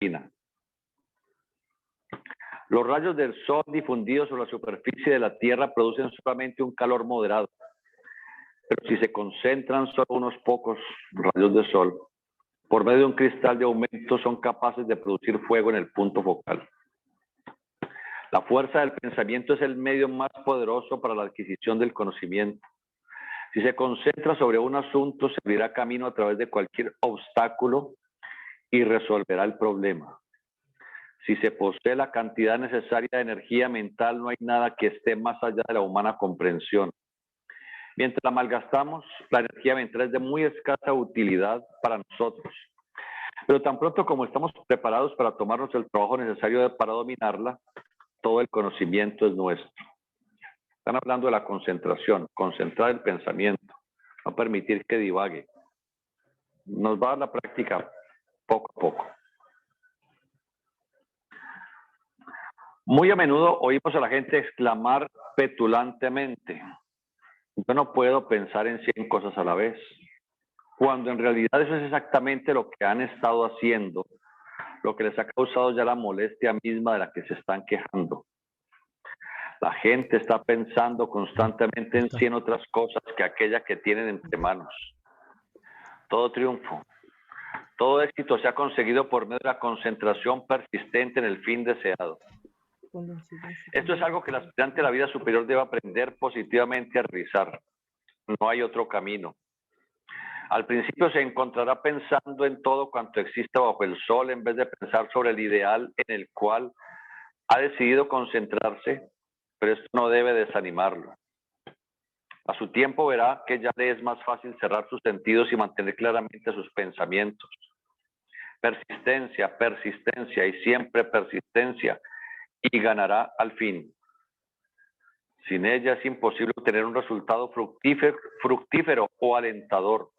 neblina. Los rayos del sol difundidos sobre la superficie de la Tierra producen solamente un calor moderado, pero si se concentran solo unos pocos rayos de sol, por medio de un cristal de aumento son capaces de producir fuego en el punto focal. La fuerza del pensamiento es el medio más poderoso para la adquisición del conocimiento. Si se concentra sobre un asunto, se abrirá camino a través de cualquier obstáculo y resolverá el problema. Si se posee la cantidad necesaria de energía mental, no hay nada que esté más allá de la humana comprensión. Mientras la malgastamos, la energía mental es de muy escasa utilidad para nosotros. Pero tan pronto como estamos preparados para tomarnos el trabajo necesario para dominarla, todo el conocimiento es nuestro. Están hablando de la concentración, concentrar el pensamiento, no permitir que divague. Nos va a dar la práctica poco a poco. Muy a menudo oímos a la gente exclamar petulantemente: yo no puedo pensar en 100 cosas a la vez, cuando en realidad eso es exactamente lo que han estado haciendo, lo que les ha causado ya la molestia misma de la que se están quejando. La gente está pensando constantemente en 100 otras cosas que aquella que tienen entre manos. Todo triunfo, todo éxito se ha conseguido por medio de la concentración persistente en el fin deseado. Esto es algo que el aspirante a la vida superior debe aprender positivamente a realizar. No hay otro camino. Al principio se encontrará pensando en todo cuanto existe bajo el sol en vez de pensar sobre el ideal en el cual ha decidido concentrarse, pero esto no debe desanimarlo. A su tiempo verá que ya le es más fácil cerrar sus sentidos y mantener claramente sus pensamientos. Persistencia, persistencia y siempre persistencia, y ganará al fin. Sin ella es imposible obtener un resultado fructífero o alentador.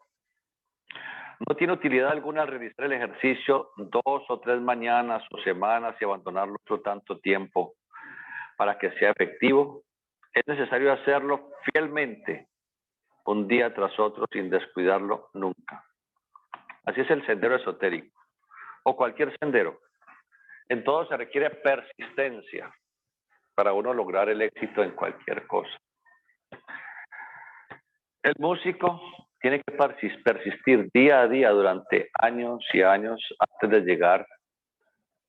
No tiene utilidad alguna realizar el ejercicio 2 o 3 mañanas o semanas y abandonarlo por tanto tiempo. Para que sea efectivo, es necesario hacerlo fielmente, un día tras otro, sin descuidarlo nunca. Así es el sendero esotérico, o cualquier sendero. En todo se requiere persistencia para uno lograr el éxito en cualquier cosa. El músico tiene que persistir día a día durante años y años antes de llegar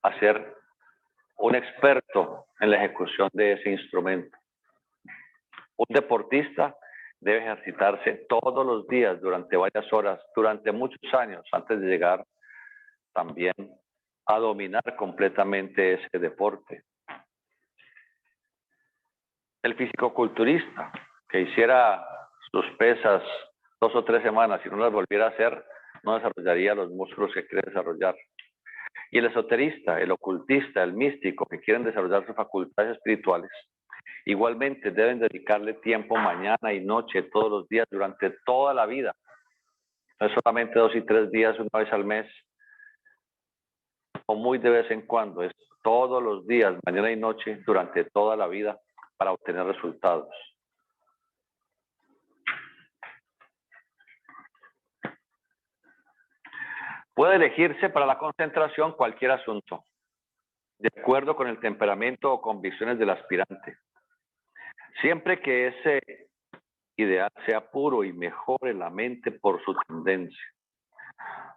a ser un experto en la ejecución de ese instrumento. Un deportista debe ejercitarse todos los días durante varias horas, durante muchos años, antes de llegar también a dominar completamente ese deporte. El fisicoculturista que hiciera sus pesas 2 o 3 semanas y no las volviera a hacer, no desarrollaría los músculos que quiere desarrollar. Y el esoterista, el ocultista, el místico que quieren desarrollar sus facultades espirituales, igualmente deben dedicarle tiempo mañana y noche, todos los días, durante toda la vida. No es solamente 2 y 3 días, una vez al mes, o muy de vez en cuando, es todos los días, mañana y noche, durante toda la vida, para obtener resultados. Puede elegirse para la concentración cualquier asunto, de acuerdo con el temperamento o convicciones del aspirante. Siempre que ese ideal sea puro y mejore la mente por su tendencia.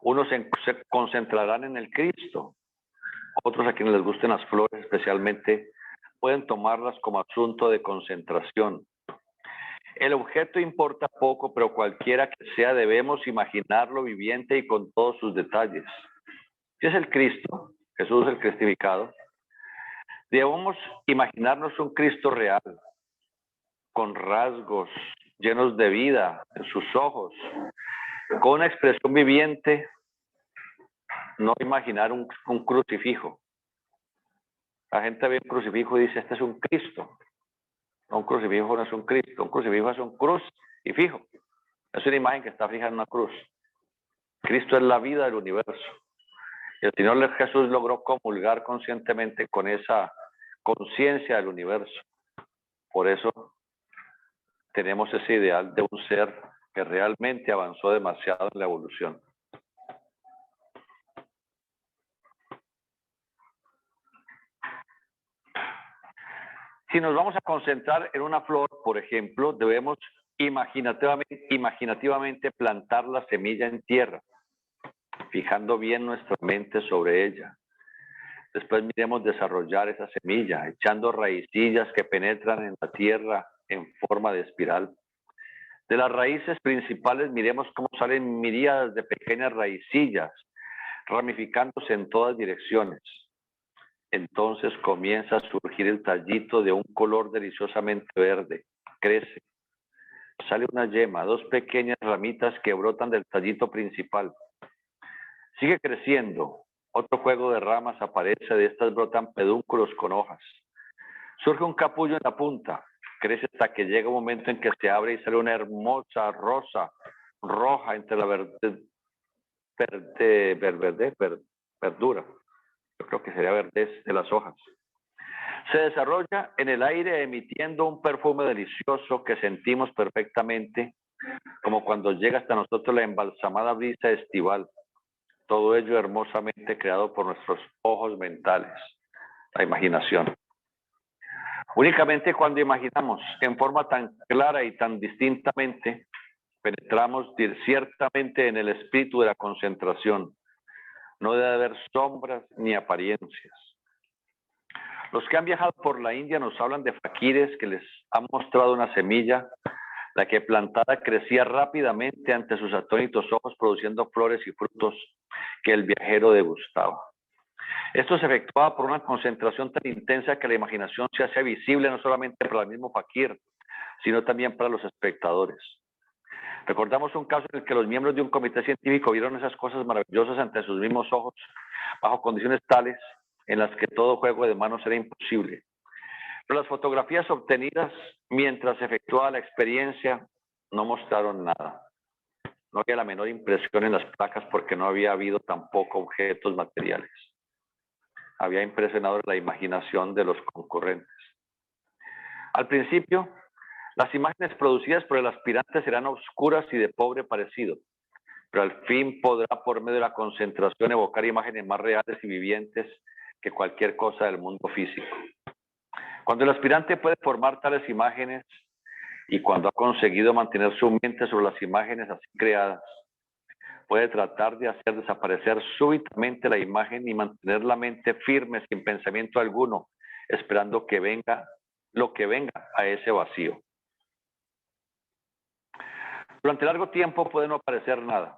Unos se concentrarán en el Cristo, otros a quienes les gusten las flores especialmente, pueden tomarlas como asunto de concentración. El objeto importa poco, pero cualquiera que sea debemos imaginarlo viviente y con todos sus detalles. Si es el Cristo, Jesús el cristificado, debemos imaginarnos un Cristo real, con rasgos llenos de vida en sus ojos, con una expresión viviente, no imaginar un crucifijo. La gente ve un crucifijo y dice, este es un Cristo. No, un crucifijo no es un Cristo, un crucifijo es un cruz y fijo. Es una imagen que está fija en una cruz. Cristo es la vida del universo. Y el Señor Jesús logró comulgar conscientemente con esa conciencia del universo. Por eso tenemos ese ideal de un ser que realmente avanzó demasiado en la evolución. Si nos vamos a concentrar en una flor, por ejemplo, debemos imaginativamente plantar la semilla en tierra, fijando bien nuestra mente sobre ella. Después miremos desarrollar esa semilla, echando raicillas que penetran en la tierra en forma de espiral. De las raíces principales miremos cómo salen miríadas de pequeñas raicillas, ramificándose en todas direcciones. Entonces comienza a surgir el tallito de un color deliciosamente verde. Crece. Sale una yema, dos pequeñas ramitas que brotan del tallito principal. Sigue creciendo. Otro juego de ramas aparece, de estas brotan pedúnculos con hojas. Surge un capullo en la punta. Crece hasta que llega un momento en que se abre y sale una hermosa rosa roja entre la verdura. Yo creo que sería verdez de las hojas. Se desarrolla en el aire emitiendo un perfume delicioso que sentimos perfectamente, como cuando llega hasta nosotros la embalsamada brisa estival. Todo ello hermosamente creado por nuestros ojos mentales, la imaginación. Únicamente cuando imaginamos en forma tan clara y tan distintamente, penetramos ciertamente en el espíritu de la concentración. No debe haber sombras ni apariencias. Los que han viajado por la India nos hablan de faquires que les han mostrado una semilla, la que plantada crecía rápidamente ante sus atónitos ojos, produciendo flores y frutos que el viajero degustaba. Esto se efectuaba por una concentración tan intensa que la imaginación se hacía visible no solamente para el mismo faquir, sino también para los espectadores. Recordamos un caso en el que los miembros de un comité científico vieron esas cosas maravillosas ante sus mismos ojos, bajo condiciones tales en las que todo juego de manos era imposible. Pero las fotografías obtenidas mientras se efectuaba la experiencia no mostraron nada. No había la menor impresión en las placas porque no había habido tampoco objetos materiales. Había impresionado la imaginación de los concurrentes. Al principio, las imágenes producidas por el aspirante serán oscuras y de pobre parecido, pero al fin podrá, por medio de la concentración, evocar imágenes más reales y vivientes que cualquier cosa del mundo físico. Cuando el aspirante puede formar tales imágenes y cuando ha conseguido mantener su mente sobre las imágenes así creadas, puede tratar de hacer desaparecer súbitamente la imagen y mantener la mente firme sin pensamiento alguno, esperando que venga lo que venga a ese vacío. Durante largo tiempo puede no aparecer nada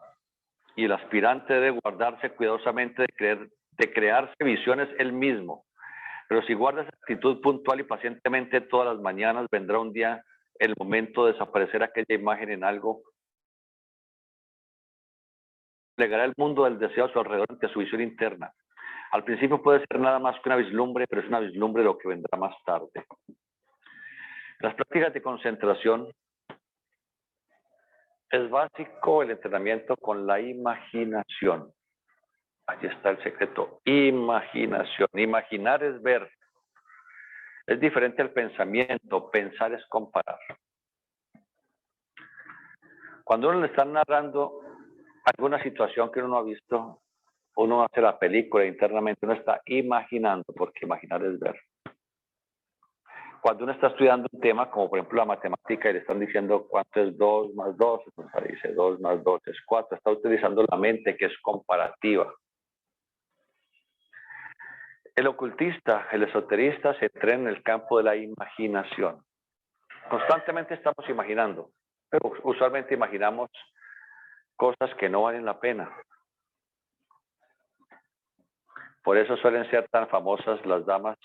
y el aspirante debe guardarse cuidadosamente de crearse visiones él mismo. Pero si guarda esa actitud puntual y pacientemente todas las mañanas, vendrá un día el momento de desaparecer aquella imagen en algo. Plegará el mundo del deseo a su alrededor ante su visión interna. Al principio puede ser nada más que una vislumbre, pero es una vislumbre de lo que vendrá más tarde. Las prácticas de concentración es básico el entrenamiento con la imaginación. Allí está el secreto. Imaginación. Imaginar es ver. Es diferente al pensamiento. Pensar es comparar. Cuando uno le está narrando alguna situación que uno no ha visto, uno hace la película internamente, uno está imaginando, porque imaginar es ver. Cuando uno está estudiando un tema, como por ejemplo la matemática, y le están diciendo cuánto es 2 más 2, entonces dice 2 más 2 es 4, está utilizando la mente que es comparativa. El ocultista, el esoterista se entrena en el campo de la imaginación. Constantemente estamos imaginando, pero usualmente imaginamos cosas que no valen la pena. Por eso suelen ser tan famosas las damas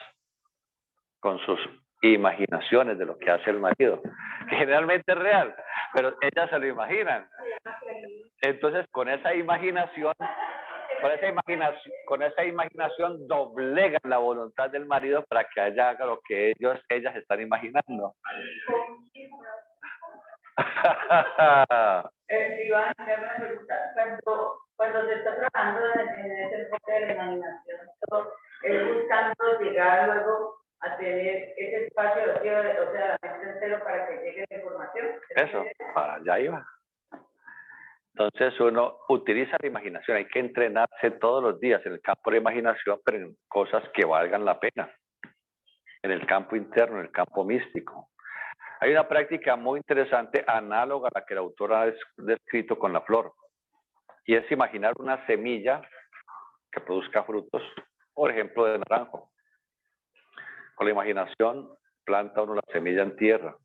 con sus imaginaciones de lo que hace el marido, que generalmente es real, pero ellas se lo imaginan. Entonces, con esa imaginación doblegan la voluntad del marido para que ella haga lo que ellas están imaginando. Iván, cuando se está trabajando en ese enfoque de la imaginación, es buscando llegar luego a tener ese espacio vacío, o sea, la mente entero para que llegue la información. Eso, para allá iba. Entonces uno utiliza la imaginación, hay que entrenarse todos los días en el campo de imaginación, pero en cosas que valgan la pena. en el campo interno, en el campo místico. Hay una práctica muy interesante, análoga a la que el autor ha descrito con la flor, y es imaginar una semilla que produzca frutos, por ejemplo, de naranjo. Con la imaginación, planta uno la semilla en tierra.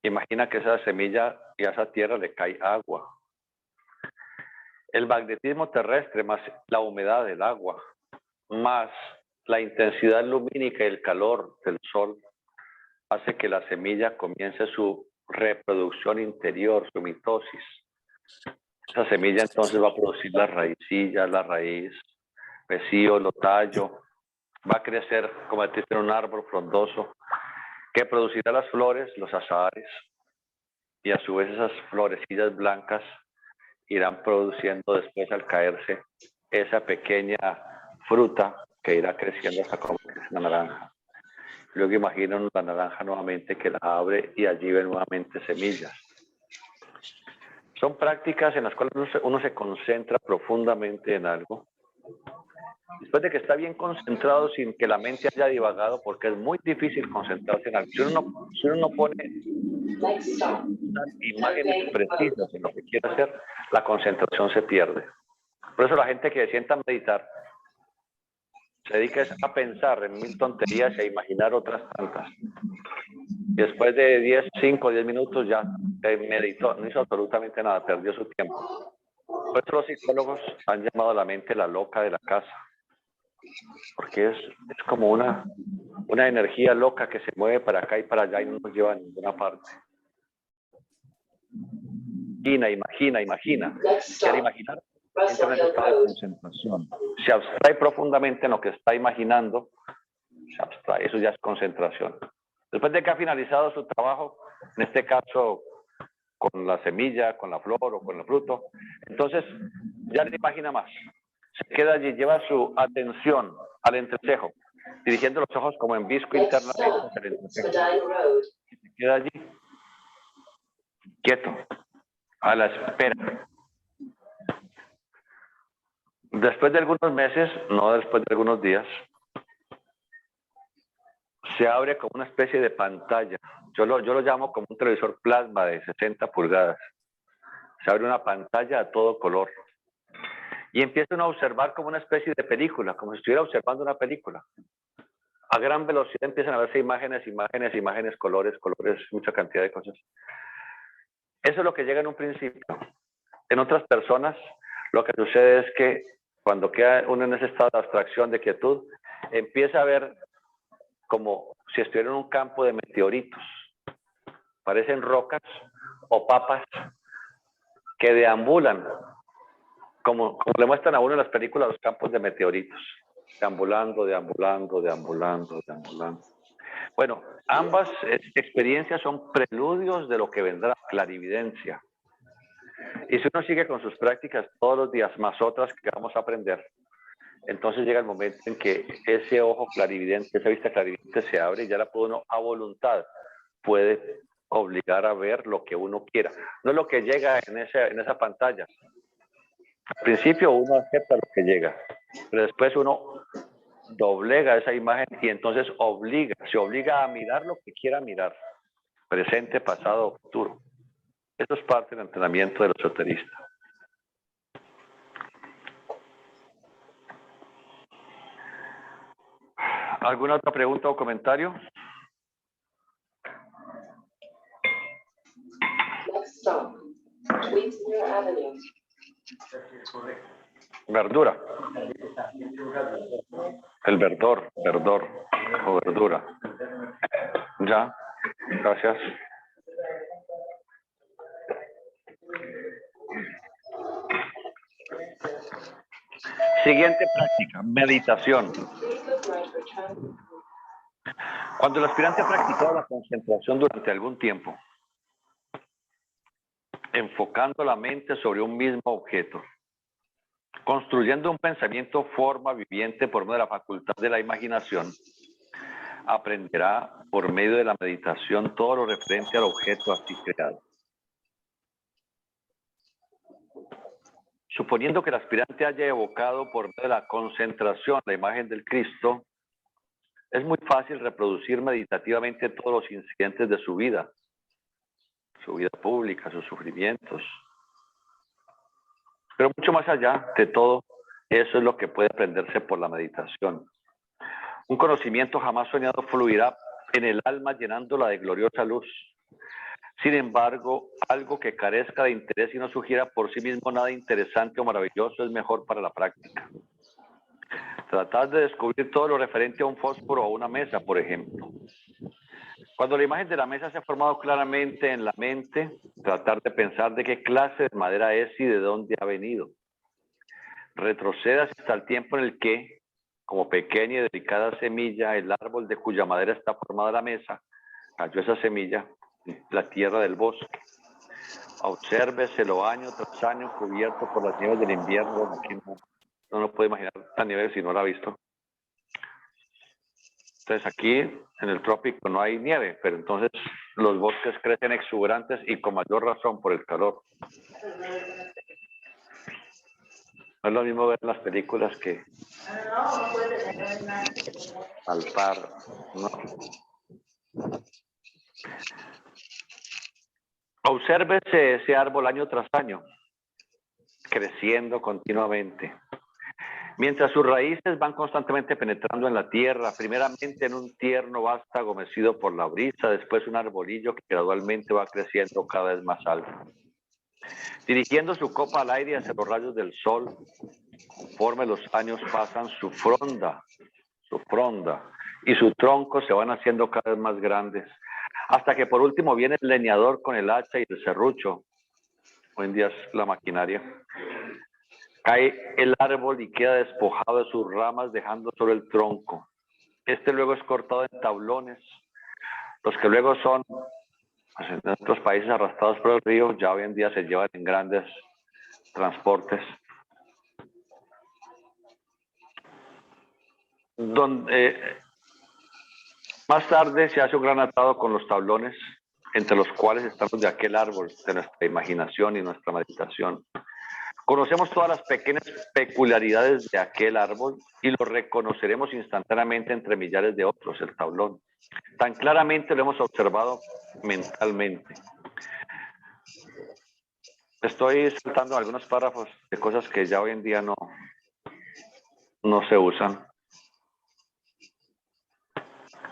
Imagina que esa semilla y a esa tierra le cae agua. El magnetismo terrestre más la humedad del agua, más la intensidad lumínica y el calor del sol, hace que la semilla comience su reproducción interior, su mitosis. Esa semilla entonces va a producir las raicillas, la raíz, pecíolo, tallo, va a crecer, convertirse en un árbol frondoso, que producirá las flores, los azahares, y a su vez esas florecillas blancas irán produciendo después al caerse esa pequeña fruta que irá creciendo hasta convertirse en una naranja. Luego imaginan la naranja nuevamente que la abre y allí ve nuevamente semillas. Son prácticas en las cuales uno se concentra profundamente en algo. Después de que está bien concentrado sin que la mente haya divagado, porque es muy difícil concentrarse en algo. Si uno no pone imágenes precisas en lo que quiere hacer, la concentración se pierde. Por eso la gente que se sienta a meditar se dedica a pensar en mil tonterías y a imaginar otras tantas. Y después de 5 o 10 minutos ya meditó, no hizo absolutamente nada, perdió su tiempo. Por eso los psicólogos han llamado a la mente la loca de la casa, porque es como una energía loca que se mueve para acá y para allá y no nos lleva a ninguna parte. Imagina. Quiere imaginar. Entra en ese estado de concentración. Se abstrae profundamente en lo que está imaginando. Se abstrae. Eso ya es concentración. Después de que ha finalizado su trabajo, en este caso con la semilla, con la flor o con el fruto, entonces ya no imagina más. Se queda allí, lleva su atención al entrecejo, dirigiendo los ojos como en visco internamente hacia el entrecejo. Se queda allí, quieto, a la espera. Después de algunos meses, no después de algunos días, se abre como una especie de pantalla. Yo lo llamo como un televisor plasma de 60 pulgadas. Se abre una pantalla a todo color. Y empieza uno a observar como una especie de película, como si estuviera observando una película. A gran velocidad empiezan a verse imágenes, colores, mucha cantidad de cosas. Eso es lo que llega en un principio. En otras personas, lo que sucede es que cuando queda uno en ese estado de abstracción, de quietud, empieza a ver como si estuviera en un campo de meteoritos. Parecen rocas o papas que deambulan, como le muestran a uno en las películas los campos de meteoritos. Deambulando. Bueno, ambas experiencias son preludios de lo que vendrá, clarividencia. Y si uno sigue con sus prácticas todos los días, más otras que vamos a aprender, entonces llega el momento en que ese ojo clarividente, esa vista clarividente se abre y ya la puede uno a voluntad, puede obligar a ver lo que uno quiera. No es lo que llega en esa pantalla. Al principio uno acepta lo que llega, pero después uno doblega esa imagen y entonces se obliga a mirar lo que quiera mirar, presente, pasado o futuro. Eso es parte del entrenamiento del esoterista. ¿Alguna otra pregunta o comentario? Verdura. El verdor o verdura. Ya, gracias. Siguiente práctica, meditación. Cuando el aspirante ha practicado la concentración durante algún tiempo, enfocando la mente sobre un mismo objeto, construyendo un pensamiento forma viviente por medio de la facultad de la imaginación, aprenderá por medio de la meditación todo lo referente al objeto así creado. Suponiendo que el aspirante haya evocado por medio de la concentración la imagen del Cristo, es muy fácil reproducir meditativamente todos los incidentes de su vida pública, sus sufrimientos. Pero mucho más allá de todo, eso es lo que puede aprenderse por la meditación. Un conocimiento jamás soñado fluirá en el alma llenándola de gloriosa luz. Sin embargo, algo que carezca de interés y no sugiera por sí mismo nada interesante o maravilloso es mejor para la práctica. Tratar de descubrir todo lo referente a un fósforo o a una mesa, por ejemplo. Cuando la imagen de la mesa se ha formado claramente en la mente, tratar de pensar de qué clase de madera es y de dónde ha venido. Retroceda hasta el tiempo en el que, como pequeña y delicada semilla, el árbol de cuya madera está formada la mesa, cayó esa semilla en la tierra del bosque. Obsérveselo año tras año cubierto por las nieves del invierno. Bueno, aquí no lo puede imaginar la nieve si no la ha visto. Entonces aquí en el trópico no hay nieve, pero entonces los bosques crecen exuberantes y con mayor razón por el calor. No es lo mismo ver las películas que palpar, ¿no? Obsérvese ese árbol año tras año, creciendo continuamente. Mientras sus raíces van constantemente penetrando en la tierra, primeramente en un tierno vástago mecido por la brisa, después un arbolillo que gradualmente va creciendo cada vez más alto. Dirigiendo su copa al aire hacia los rayos del sol, conforme los años pasan, su fronda y su tronco se van haciendo cada vez más grandes, hasta que por último viene el leñador con el hacha y el serrucho. Hoy en día es la maquinaria. Cae el árbol y queda despojado de sus ramas, dejando solo el tronco. Este luego es cortado en tablones, los que luego son, pues, en otros países arrastrados por el río, ya hoy en día se llevan en grandes transportes. Más tarde se hace un gran atado con los tablones, entre los cuales estamos de aquel árbol, de nuestra imaginación y nuestra meditación. Conocemos todas las pequeñas peculiaridades de aquel árbol y lo reconoceremos instantáneamente entre millares de otros, el tablón. Tan claramente lo hemos observado mentalmente. Estoy saltando algunos párrafos de cosas que ya hoy en día no se usan.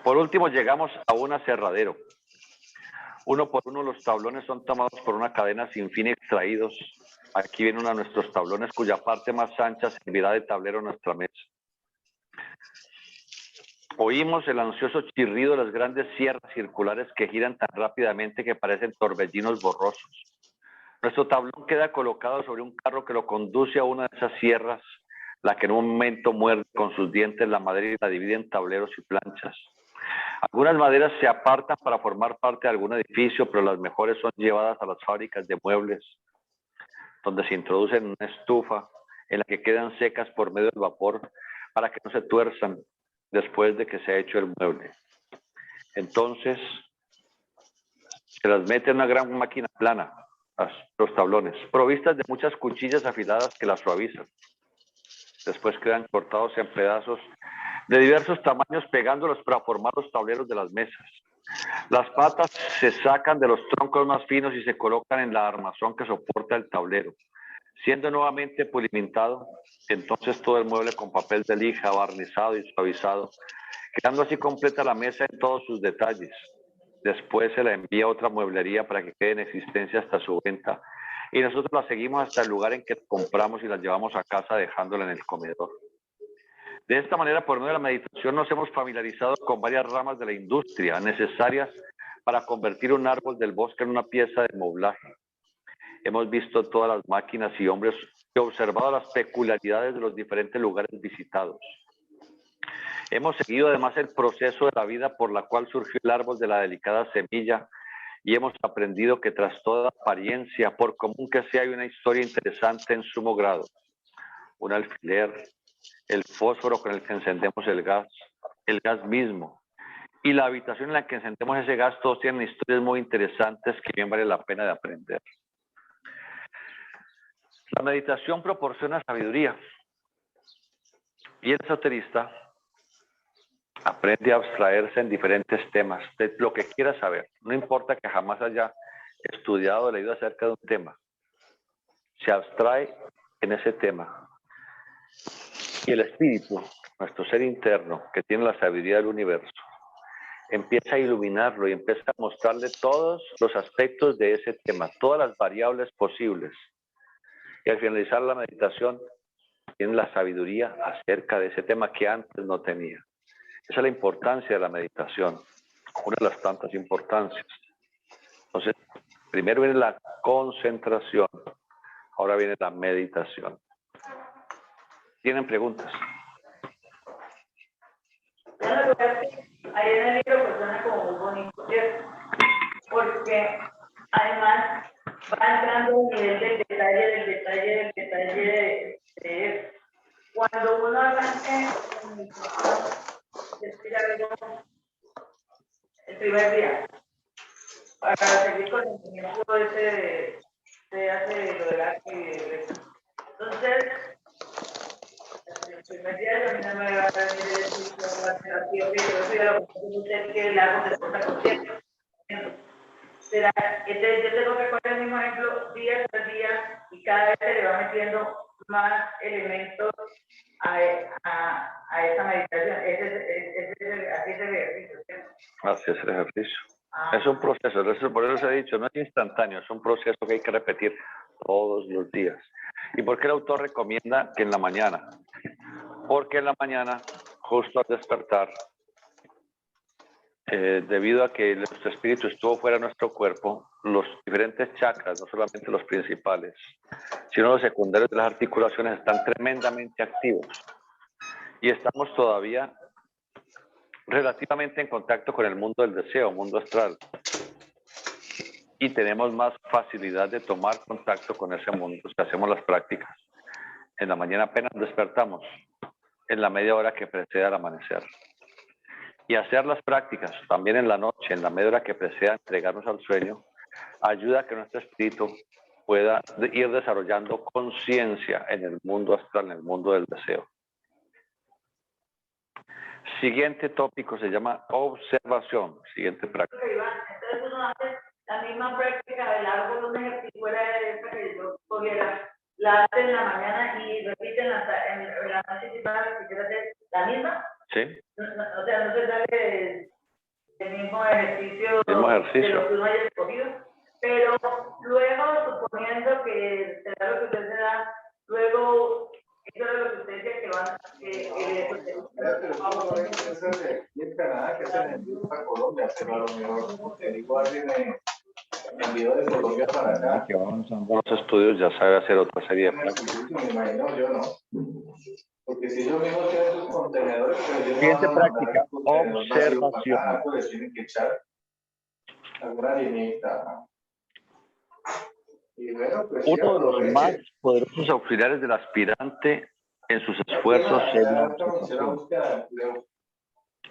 Por último, llegamos a un aserradero. Uno por uno los tablones son tomados por una cadena sin fin extraídos. Aquí viene uno de nuestros tablones cuya parte más ancha servirá de tablero a nuestra mesa. Oímos el ansioso chirrido de las grandes sierras circulares que giran tan rápidamente que parecen torbellinos borrosos. Nuestro tablón queda colocado sobre un carro que lo conduce a una de esas sierras, la que en un momento muerde con sus dientes la madera y la divide en tableros y planchas. Algunas maderas se apartan para formar parte de algún edificio, pero las mejores son llevadas a las fábricas de muebles, donde se introducen en una estufa en la que quedan secas por medio del vapor para que no se tuerzan después de que se ha hecho el mueble. Entonces, se las mete en una gran máquina plana, los tablones, provistas de muchas cuchillas afiladas que las suavizan. Después quedan cortados en pedazos de diversos tamaños, pegándolos para formar los tableros de las mesas. Las patas se sacan de los troncos más finos y se colocan en la armazón que soporta el tablero. Siendo nuevamente pulimentado, entonces todo el mueble con papel de lija, barnizado y suavizado, quedando así completa la mesa en todos sus detalles. Después se la envía a otra mueblería para que quede en existencia hasta su venta, y nosotros la seguimos hasta el lugar en que compramos y la llevamos a casa dejándola en el comedor. De esta manera, por medio de la meditación, nos hemos familiarizado con varias ramas de la industria necesarias para convertir un árbol del bosque en una pieza de moblaje. Hemos visto todas las máquinas y hombres y observado las peculiaridades de los diferentes lugares visitados. Hemos seguido además el proceso de la vida por la cual surgió el árbol de la delicada semilla y hemos aprendido que tras toda apariencia, por común que sea, hay una historia interesante en sumo grado. Un alfiler, el fósforo con el que encendemos el gas mismo y la habitación en la que encendemos ese gas, todos tienen historias muy interesantes que bien vale la pena de aprender. La meditación proporciona sabiduría y el esoterista aprende a abstraerse en diferentes temas, de lo que quiera saber. No importa que jamás haya estudiado o leído acerca de un tema. Se abstrae en ese tema. Y el espíritu, nuestro ser interno, que tiene la sabiduría del universo, empieza a iluminarlo y empieza a mostrarle todos los aspectos de ese tema, todas las variables posibles. Y al finalizar la meditación, tiene la sabiduría acerca de ese tema que antes no tenía. Esa es la importancia de la meditación, una de las tantas importancias. Entonces, primero viene la concentración, ahora viene la meditación. ¿Tienen preguntas? Ahí en el libro pues suena como muy bonito, ¿cierto? Porque además va entrando un nivel del detalle de eso. Cuando uno arranca el primer día, para seguir con el ejemplo ese se hace lo del arte y de eso. Entonces, el primer día yo a mí no me va a decir que yo soy a lo que le hago de cosa consciente. Entonces yo tengo que poner el mismo ejemplo día tras día y cada vez se le va metiendo más elementos a esa meditación. Así es el ejercicio. Así es el ejercicio. Es un proceso, por eso se ha dicho, no es instantáneo, es un proceso que hay que repetir todos los días. ¿Y por qué el autor recomienda que en la mañana? Porque en la mañana, justo al despertar, debido a que nuestro espíritu estuvo fuera de nuestro cuerpo, los diferentes chakras, no solamente los principales, sino los secundarios de las articulaciones están tremendamente activos. Y estamos todavía relativamente en contacto con el mundo del deseo, mundo astral. Y tenemos más facilidad de tomar contacto con ese mundo si hacemos las prácticas. En la mañana apenas despertamos, en la media hora que precede al amanecer. Y hacer las prácticas también en la noche, en la media hora que precede a entregarnos al sueño, ayuda a que nuestro espíritu pueda ir desarrollando conciencia en el mundo astral, en el mundo del deseo. Siguiente tópico se llama observación. Siguiente práctica. Entonces uno hace la misma práctica del árbol, un ejercicio fuera de esta que yo cogiera, la hace en la mañana y repite en la noche si para quisiera hacer la misma. Sí. O sea, no se sale el mismo ejercicio, de lo que uno haya escogido, pero luego, suponiendo que será lo que usted se da, luego, eso es lo que usted dice que van en Canadá, que hacen en Colombia, pero a lo mejor, como te digo, alguien me envió de Colombia para acá. Que vamos a los estudios, ya sabe hacer otra serie de prácticas. Me imagino, yo no. Porque si ellos mismos tienen sus contenedores, pero ellos Siguiente no van a práctica, observación. algo les tienen que echar alguna harinita. Y bueno, pues Uno de los más poderosos auxiliares del aspirante en sus esfuerzos es la observación.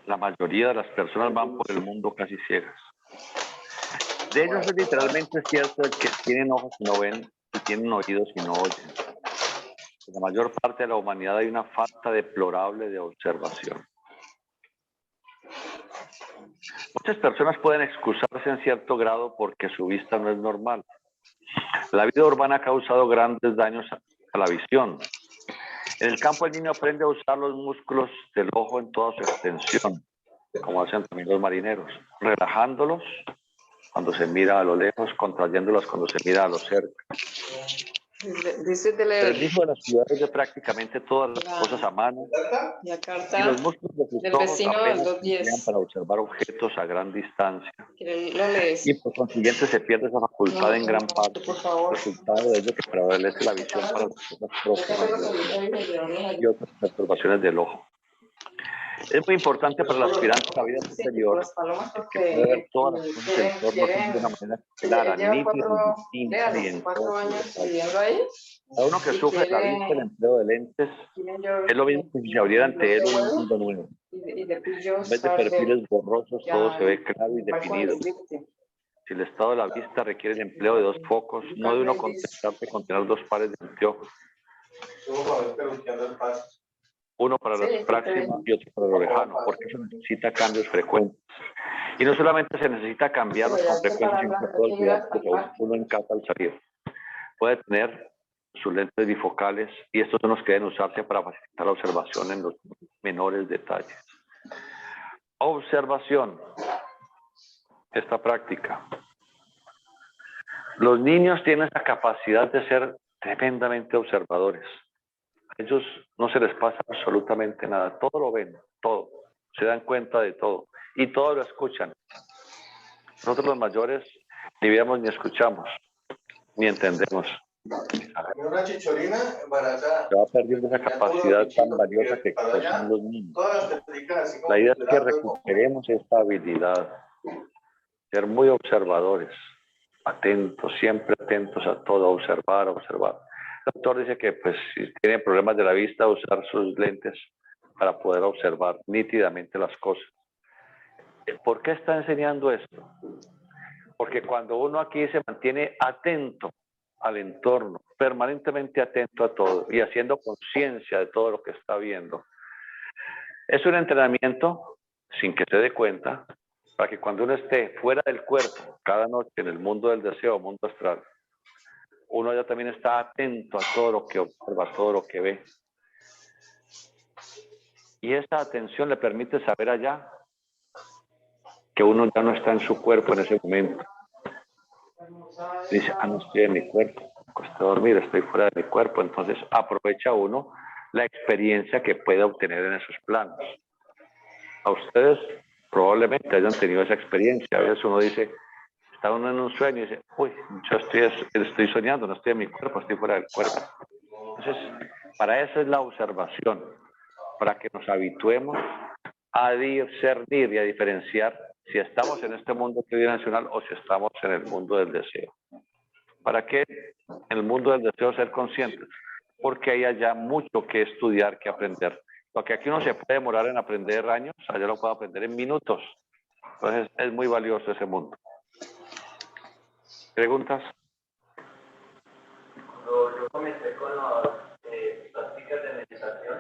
La mayoría de las personas van por el mundo casi ciegas. De ellos es literalmente cierto el que tienen ojos y no ven y tienen oídos y no oyen. En la mayor parte de la humanidad hay una falta deplorable de observación. Muchas personas pueden excusarse en cierto grado porque su vista no es normal. La vida urbana ha causado grandes daños a la visión. En el campo el niño aprende a usar los músculos del ojo en toda su extensión, como hacen también los marineros, relajándolos cuando se mira a lo lejos, contrayéndolos cuando se mira a lo cerca. El hijo de las ciudades de prácticamente todas las cosas a mano y los músculos de sus ojos apenas se emplean para observar objetos a gran distancia. Y por consiguiente se pierde esa facultad en gran parte, resultado de ello que prevalece la visión para las cosas próximas y otras perturbaciones del ojo. Es muy importante para el aspirante a la vida superior que puede ver todas las cosas del entorno de una manera clara, nítida, distinta y en todo su detalle. A uno que sufre de la vista el empleo de lentes es lo mismo que si se abriera ante él un mundo nuevo. En vez de perfiles borrosos, todo se ve claro y definido. Si el estado de la vista requiere el empleo de 2 focos, no de uno contentarte con tener 2 pares de anteojos. Uno para las próximas y otro para lo lejano, porque eso necesita cambios frecuentes. Y no solamente se necesita cambiarlos con frecuencia, sino que todo el cuidado que uno en casa al salir. Puede tener sus lentes bifocales y estos son los que deben usarse para facilitar la observación en los menores detalles. Observación. Esta práctica. Los niños tienen esa capacidad de ser tremendamente observadores. A ellos no se les pasa absolutamente nada. Todo lo ven, todo. Se dan cuenta de todo. Y todo lo escuchan. Nosotros los mayores ni vemos ni escuchamos, ni entendemos. Una chicholina embarazada. Se va perdiendo esa capacidad tan valiosa que poseen los niños. La idea es que recuperemos esta habilidad. Ser muy observadores, atentos, siempre atentos a todo, observar, observar. El doctor dice que pues, si tiene problemas de la vista, usar sus lentes para poder observar nítidamente las cosas. ¿Por qué está enseñando esto? Porque cuando uno aquí se mantiene atento al entorno, permanentemente atento a todo y haciendo conciencia de todo lo que está viendo, es un entrenamiento, sin que se dé cuenta, para que cuando uno esté fuera del cuerpo, cada noche en el mundo del deseo, mundo astral, uno ya también está atento a todo lo que observa, a todo lo que ve. Y esa atención le permite saber allá que uno ya no está en su cuerpo en ese momento. Dice, no estoy en mi cuerpo, me acosté a dormir, estoy fuera de mi cuerpo. Entonces aprovecha uno la experiencia que puede obtener en esos planos. A ustedes probablemente hayan tenido esa experiencia. A veces uno dice, está uno en un sueño y dice, uy, yo estoy soñando, no estoy en mi cuerpo, estoy fuera del cuerpo. Entonces, para eso es la observación, para que nos habituemos a discernir y a diferenciar si estamos en este mundo tridimensional o si estamos en el mundo del deseo. ¿Para qué en el mundo del deseo ser conscientes? Porque hay allá mucho que estudiar, que aprender. Lo que aquí uno se puede demorar en aprender años, allá lo puede aprender en minutos. Entonces es muy valioso ese mundo. ¿Preguntas? Cuando yo comencé con las prácticas de meditación,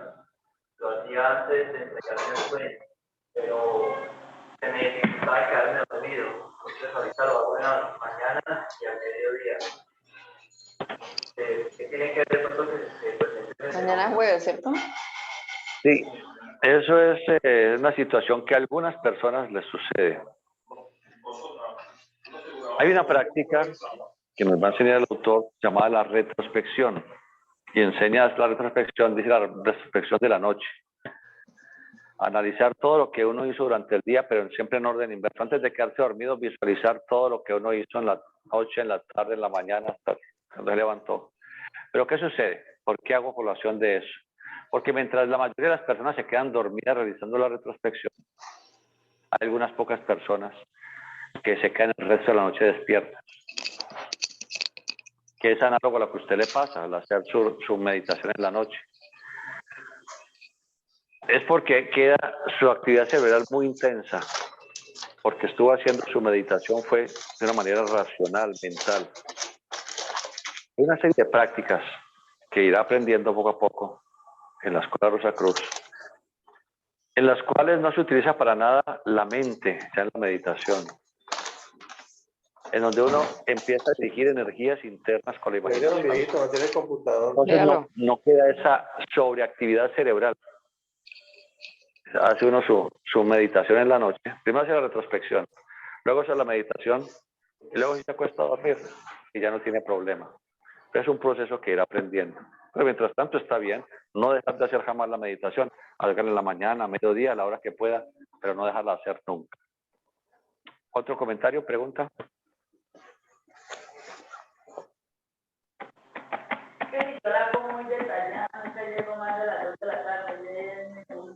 lo hacía antes de entregarme el sueño, pero se me dificultaba quedarme dormido. Entonces ahorita lo hago en la mañana y al mediodía. ¿Qué tiene que ver con lo que se presenta? Mañana es jueves, ¿cierto? Sí, eso es una situación que a algunas personas les sucede. Hay una práctica que nos va a enseñar el autor llamada la retrospección. Y enseña la retrospección, dice la retrospección de la noche. Analizar todo lo que uno hizo durante el día, pero siempre en orden inverso. Antes de quedarse dormido, visualizar todo lo que uno hizo en la noche, en la tarde, en la mañana, hasta cuando se levantó. Pero ¿qué sucede? ¿Por qué hago colación de eso? Porque mientras la mayoría de las personas se quedan dormidas realizando la retrospección, hay algunas pocas personas que se quedan el resto de la noche despiertas. Que es análogo a lo que a usted le pasa al hacer su meditación en la noche. Es porque queda su actividad cerebral muy intensa, porque estuvo haciendo su meditación fue de una manera racional, mental. Hay una serie de prácticas que irá aprendiendo poco a poco en la Escuela Rosa Cruz, en las cuales no se utiliza para nada la mente, ya en la meditación, en donde uno empieza a dirigir energías internas con la imaginación. Entonces no queda esa sobreactividad cerebral. Hace uno su meditación en la noche. Primero hace la retrospección, luego hace la meditación y luego se acuesta a dormir y ya no tiene problema. Pero es un proceso que irá aprendiendo. Pero mientras tanto está bien, no dejar de hacer jamás la meditación. Háganla en la mañana, a mediodía, a la hora que pueda, pero no dejarla hacer nunca. ¿Otro comentario, pregunta? Que yo la hago muy detallada, nunca llego más de las 2 de la tarde, pero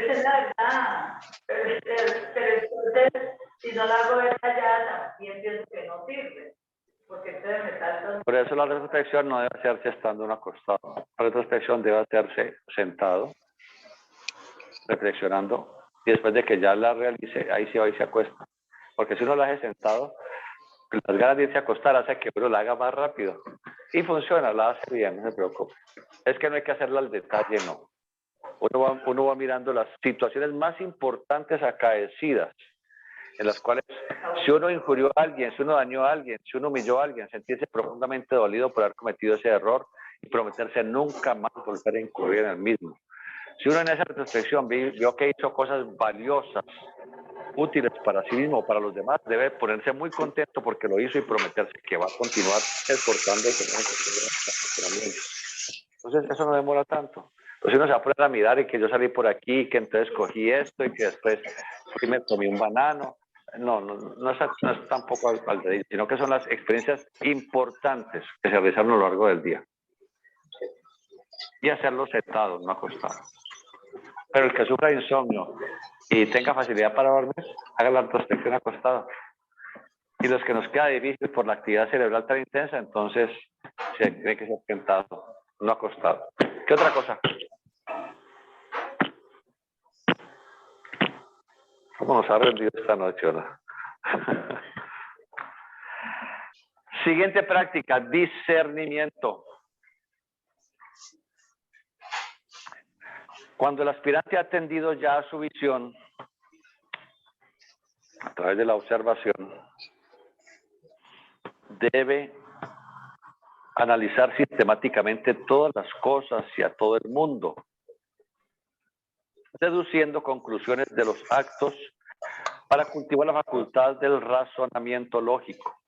es la verdad. Pero entonces, si no la hago detallada, también pienso que no sirve. Porque entonces me tardo. Por eso la retrospección no debe hacerse estando uno acostado. La retrospección debe hacerse sentado, reflexionando y después de que ya la realice, ahí sí va y se acuesta. Porque si uno la hace sentado, las ganas de irse a acostar hace que uno la haga más rápido. Y funciona, la hace bien, no se preocupe. Es que no hay que hacerla al detalle, no. Uno va mirando las situaciones más importantes acaecidas, en las cuales si uno injurió a alguien, si uno dañó a alguien, si uno humilló a alguien, sentirse profundamente dolido por haber cometido ese error y prometerse nunca más volver a incurrir en el mismo. Si uno en esa retrospección vio que hizo cosas valiosas, útiles para sí mismo o para los demás, debe ponerse muy contento porque lo hizo y prometerse que va a continuar esforzándose en ese. Entonces eso no demora tanto. Entonces uno se va a poner a mirar y que yo salí por aquí, que entonces cogí esto y que después me comí un banano. No es tampoco al dedillo, sino que son las experiencias importantes que se realizaron a lo largo del día. Y hacerlo sentado, no acostado. Pero el que sufra de insomnio y tenga facilidad para dormir, haga la retrospección acostado. Y los que nos queda difícil por la actividad cerebral tan intensa, entonces se tiene que ser sentado, no acostado. ¿Qué otra cosa? ¿Cómo nos ha rendido esta noche, o no? Siguiente práctica, discernimiento. Cuando el aspirante ha atendido ya a su visión, a través de la observación, debe analizar sistemáticamente todas las cosas y a todo el mundo, deduciendo conclusiones de los actos para cultivar la facultad del razonamiento lógico.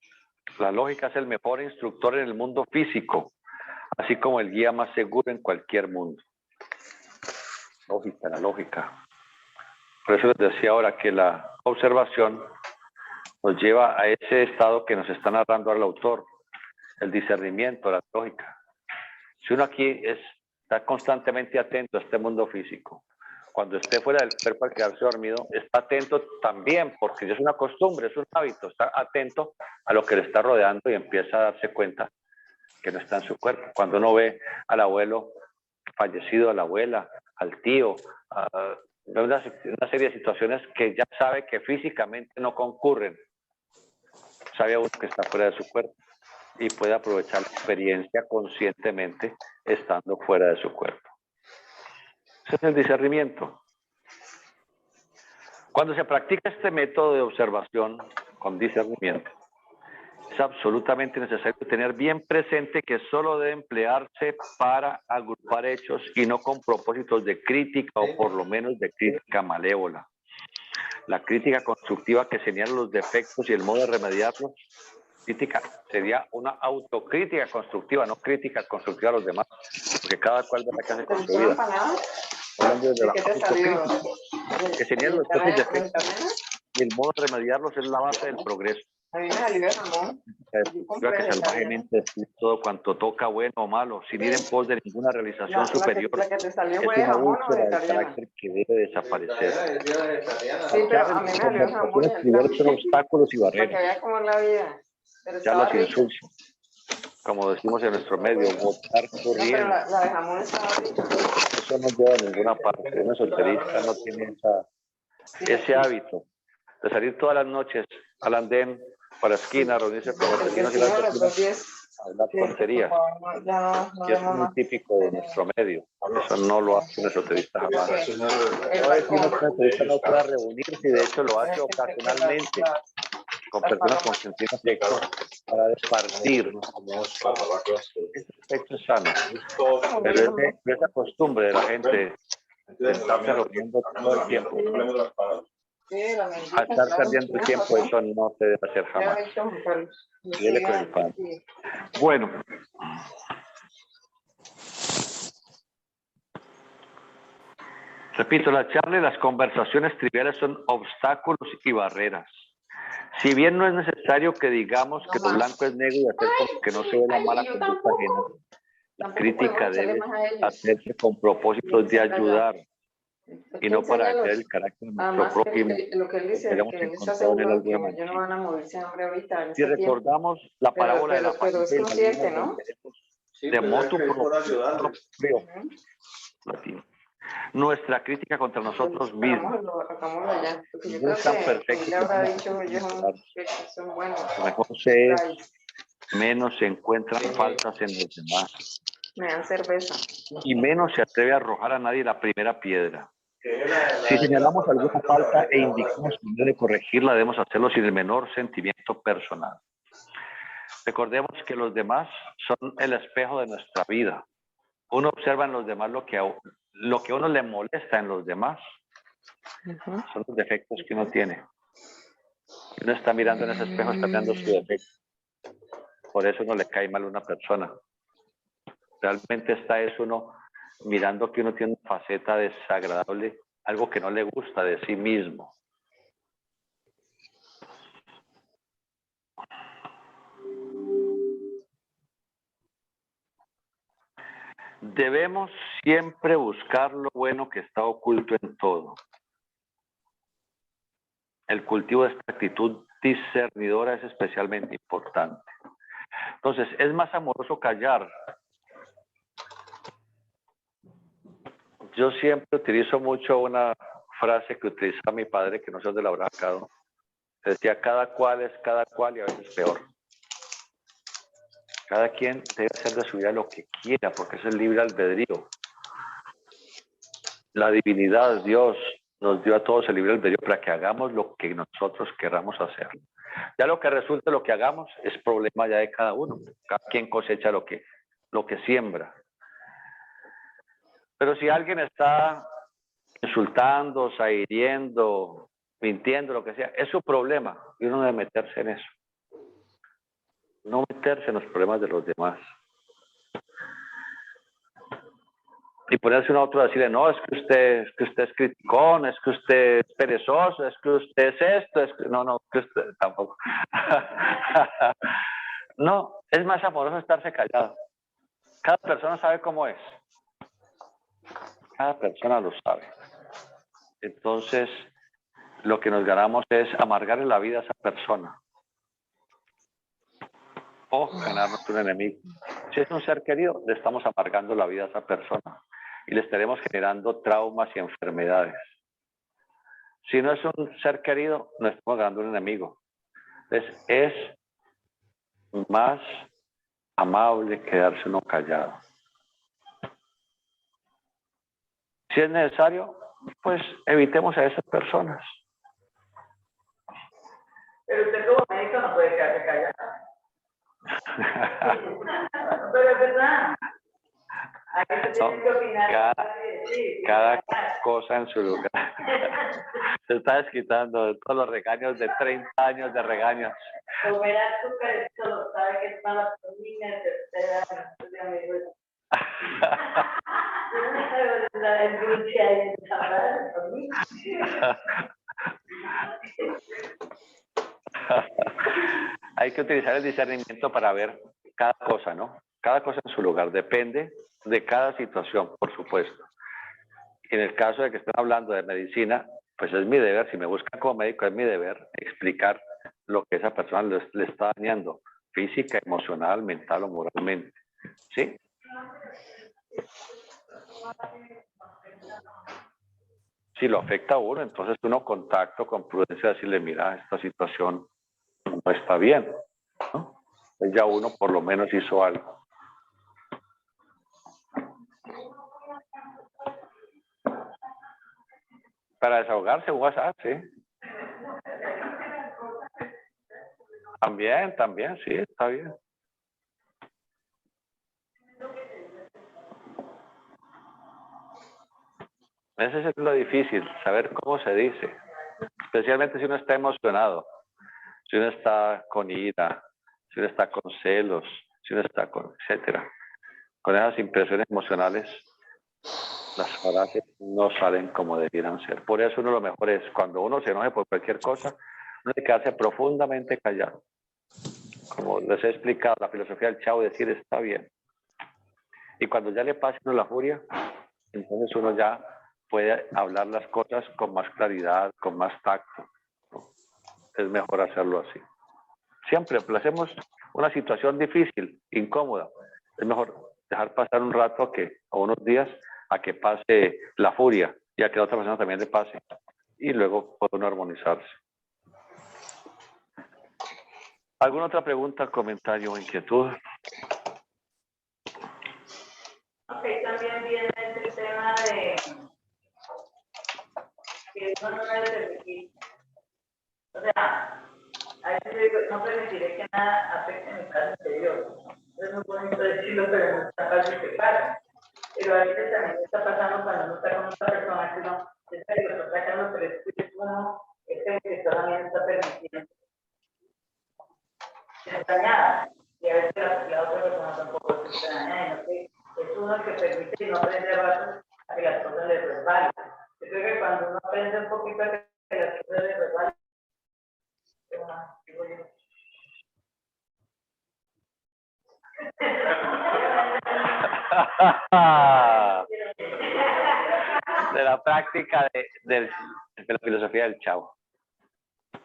La lógica es el mejor instructor en el mundo físico, así como el guía más seguro en cualquier mundo. Lógica, la lógica. Por eso les decía ahora que la observación nos lleva a ese estado que nos está narrando el autor, el discernimiento, la lógica. Si uno aquí está constantemente atento a este mundo físico, cuando esté fuera del cuerpo al quedarse dormido, está atento también, porque es una costumbre, es un hábito, está atento a lo que le está rodeando y empieza a darse cuenta que no está en su cuerpo. Cuando uno ve al abuelo fallecido, a la abuela, al tío, una serie de situaciones que ya sabe que físicamente no concurren, sabe uno que está fuera de su cuerpo y puede aprovechar la experiencia conscientemente estando fuera de su cuerpo. Ese es el discernimiento. Cuando se practica este método de observación con discernimiento, es absolutamente necesario tener bien presente que solo debe emplearse para agrupar hechos y no con propósitos de crítica o por lo menos de crítica malévola. La crítica constructiva que señala los defectos y el modo de remediarlos, crítica sería una autocrítica constructiva, no crítica constructiva a los demás, porque cada cual verá que hace con su vida. Hablando de la autocrítica, que señala los propios defectos y el modo de remediarlos es la base del progreso. A mí me salió jamón. Que salvajemente decir todo cuanto toca, bueno o malo, sin ir en pos de ninguna realización superior. La que te salió Es fue de una jamón o úlcera del vegetariana. carácter que debe desaparecer. Sí, pero a mí me salió jamón. Primero son obstáculos y Para que barreras. vea cómo es la vida. Pero Ya estaba los rica. insultos, como decimos en nuestro medio, votar No, pero corriendo. la de jamón estaba rica. Eso no lleva a ninguna parte. Un esoterista no tiene ese hábito de salir todas las noches al andén, para la esquina, reunirse con los vecinos y las vecinas, a hablar tonterías. Y eso es muy típico de nuestro medio. Eso no lo hace un esoterista jamás. No decimos que un esoterista no pueda reunirse, y de hecho lo hace ocasionalmente con personas con quien tiene afecto para departir. Ese aspecto es sano. Pero esa costumbre de la gente de estarse reuniendo todo el tiempo, a estar perdiendo el tiempo, eso no se debe hacer jamás. Dele con el pan. Bueno. Repito, la charla y las conversaciones triviales son obstáculos y barreras. Si bien no es necesario que digamos que lo blanco es negro y hacer como que no se ve la mala conducta ajena, la crítica debe hacerse con propósitos de ayudar y no para hacer el carácter de nuestro prójimo. Lo que él dice, que él está seguro que ellos no van a moverse hambre ahorita. Si recordamos la parábola de la pero es consciente, ¿no? de motu propio, Nuestra crítica contra nosotros mismos. Hagámoslo ya, porque yo No es tan creo que perfecto él le habrá como dicho que son buenos. mejor se es, menos se encuentran faltas en los demás. Me dan cerveza. Y menos se atreve a arrojar a nadie la primera piedra. Si señalamos alguna falta e indicamos que debe corregirla, debemos hacerlo sin el menor sentimiento personal. Recordemos que los demás son el espejo de nuestra vida. Uno observa en los demás lo que a uno le molesta en los demás. Son los defectos que uno tiene. Uno está mirando en ese espejo, está mirando su defecto. Por eso no le cae mal a una persona. Realmente es uno mirando que uno tiene una faceta desagradable, algo que no le gusta de sí mismo. Debemos siempre buscar lo bueno que está oculto en todo. El cultivo de esta actitud discernidora es especialmente importante. Entonces, es más amoroso callar. Yo siempre utilizo mucho una frase que utilizaba mi padre, que no sé dónde la habrá sacado. Decía, cada cual es cada cual y a veces peor. Cada quien debe hacer de su vida lo que quiera, porque es el libre albedrío. La divinidad, Dios, nos dio a todos el libre albedrío para que hagamos lo que nosotros queramos hacer. Ya lo que resulte, lo que hagamos, es problema ya de cada uno. Cada quien cosecha lo que siembra. Pero si alguien está insultando, hiriendo, mintiendo, lo que sea, es su problema y uno debe meterse en eso. No meterse en los problemas de los demás. Y ponerse uno a otro a decirle, no, es que usted es criticón, es que usted es perezoso, es que usted es esto, es que... No, que usted tampoco. No, es más amoroso estarse callado. Cada persona sabe cómo es. Cada persona lo sabe. Entonces, lo que nos ganamos es amargarle la vida a esa persona. O ganarnos un enemigo. Si es un ser querido, le estamos amargando la vida a esa persona. Y le estaremos generando traumas y enfermedades. Si no es un ser querido, nos estamos ganando un enemigo. Entonces, es más amable quedarse uno callado. Si es necesario, pues evitemos a esas personas. Pero usted como médico no puede quedarse callado. Pero es verdad. Cada cosa en su lugar. Se está desquitando de todos los regaños de 30 años de regaños. Comer azúcar, solo sabe que es mala por mí, Hay que utilizar el discernimiento para ver cada cosa, ¿no? Cada cosa en su lugar. Depende de cada situación, por supuesto. En el caso de que estén hablando de medicina, pues es mi deber, si me buscan como médico, es mi deber explicar lo que esa persona le está dañando, física, emocional, mental o moralmente. ¿Sí? Si lo afecta a uno, entonces uno contacto con prudencia, decirle, mira, esta situación no está bien, ¿no? Pues ya uno por lo menos hizo algo. Para desahogarse, WhatsApp, sí. También, sí, está bien. Ese es lo difícil, saber cómo se dice. Especialmente si uno está emocionado, si uno está con ira, si uno está con celos, si uno está con, etcétera. Con esas impresiones emocionales, las frases no salen como debieran ser. Por eso uno lo mejor es, cuando uno se enoje por cualquier cosa, uno tiene que quedarse profundamente callado. Como les he explicado, la filosofía del Chao, decir está bien. Y cuando ya le pase uno la furia, entonces uno ya puede hablar las cosas con más claridad, con más tacto, ¿no? Es mejor hacerlo así. Siempre hacemos una situación difícil, incómoda. Es mejor dejar pasar un rato o unos días a que pase la furia y a que la otra persona también le pase. Y luego puede uno armonizarse. ¿Alguna otra pregunta, comentario o inquietud? Ok, también viene el tema de que uno no debe permitir. O sea, a veces digo, no permitiré que nada afecte mi paz interior. Es muy bonito decirlo, pero no es tan fácil que pase. Pero a veces también está pasando cuando uno está con otra persona que no está sacando, pero es que uno es el que también está permitiendo. Se está dañada. Y a veces la otra persona tampoco se está dañada. Y no sé, es uno el que permite y no aprende a que las cosas le resbalen. Yo creo que cuando uno aprende un poquito a que las cosas le resbalen, digo yo. De la práctica de la filosofía del Chavo.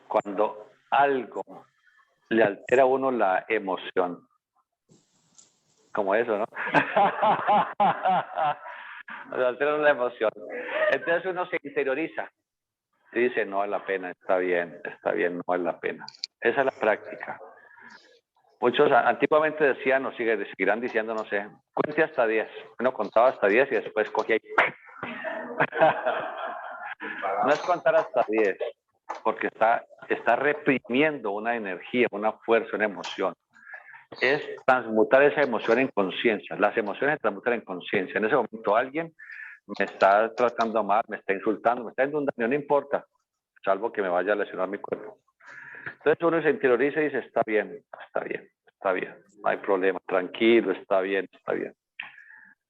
Cuando algo le altera a uno la emoción, como eso, ¿no? Le altera la emoción. Entonces uno se interioriza y dice, no vale la pena, está bien, no vale la pena. Esa es la práctica. Muchos antiguamente decían, o seguirán diciendo, no sé, cuente hasta 10. Uno contaba hasta 10 y después cogía y... No es contar hasta 10, porque está reprimiendo una energía, una fuerza, una emoción. Es transmutar esa emoción en conciencia. Las emociones se transmutan en conciencia. En ese momento alguien me está tratando mal, me está insultando, me está haciendo un daño, no importa, salvo que me vaya a lesionar mi cuerpo. Entonces uno se interioriza y dice, está bien, no hay problema, tranquilo, está bien.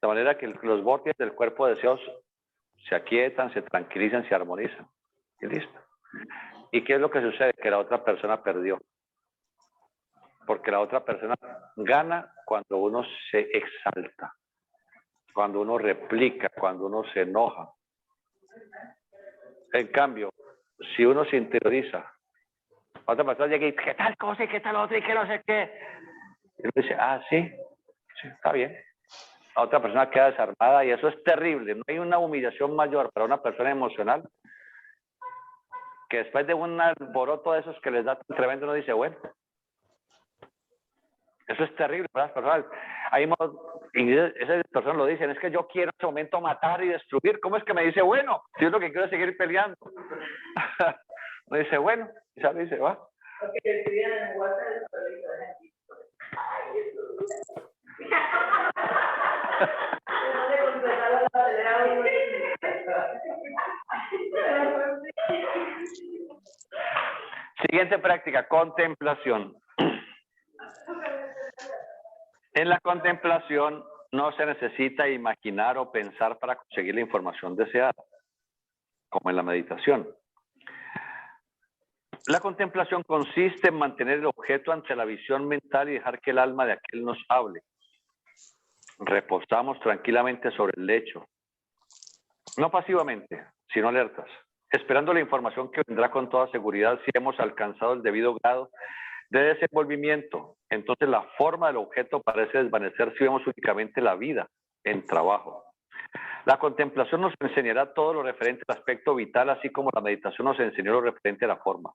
De manera que los vórtices del cuerpo deseos se aquietan, se tranquilizan, se armonizan. Y listo. ¿Y qué es lo que sucede? Que la otra persona perdió. Porque la otra persona gana cuando uno se exalta, cuando uno replica, cuando uno se enoja. En cambio, si uno se interioriza, otra persona llega y ¿qué tal cosa y qué tal otra y qué no sé qué? Y uno dice, sí, está bien. La otra persona queda desarmada y eso es terrible. No hay una humillación mayor para una persona emocional que después de un alboroto de esos que les da tan tremendo, uno dice, bueno, eso es terrible para las personas. Y esas personas lo dicen, es que yo quiero en ese momento matar y destruir. ¿Cómo es que me dice, bueno, si es lo que quiero es seguir peleando? Me dice, bueno, y sale y se va. Porque te escribían en el WhatsApp de Siguiente práctica, contemplación. En la contemplación no se necesita imaginar o pensar para conseguir la información deseada, como en la meditación. La contemplación consiste en mantener el objeto ante la visión mental y dejar que el alma de aquel nos hable. Reposamos tranquilamente sobre el lecho, no pasivamente, sino alertas, esperando la información que vendrá con toda seguridad si hemos alcanzado el debido grado de desenvolvimiento. Entonces la forma del objeto parece desvanecer si vemos únicamente la vida en trabajo. La contemplación nos enseñará todo lo referente al aspecto vital, así como la meditación nos enseñó lo referente a la forma.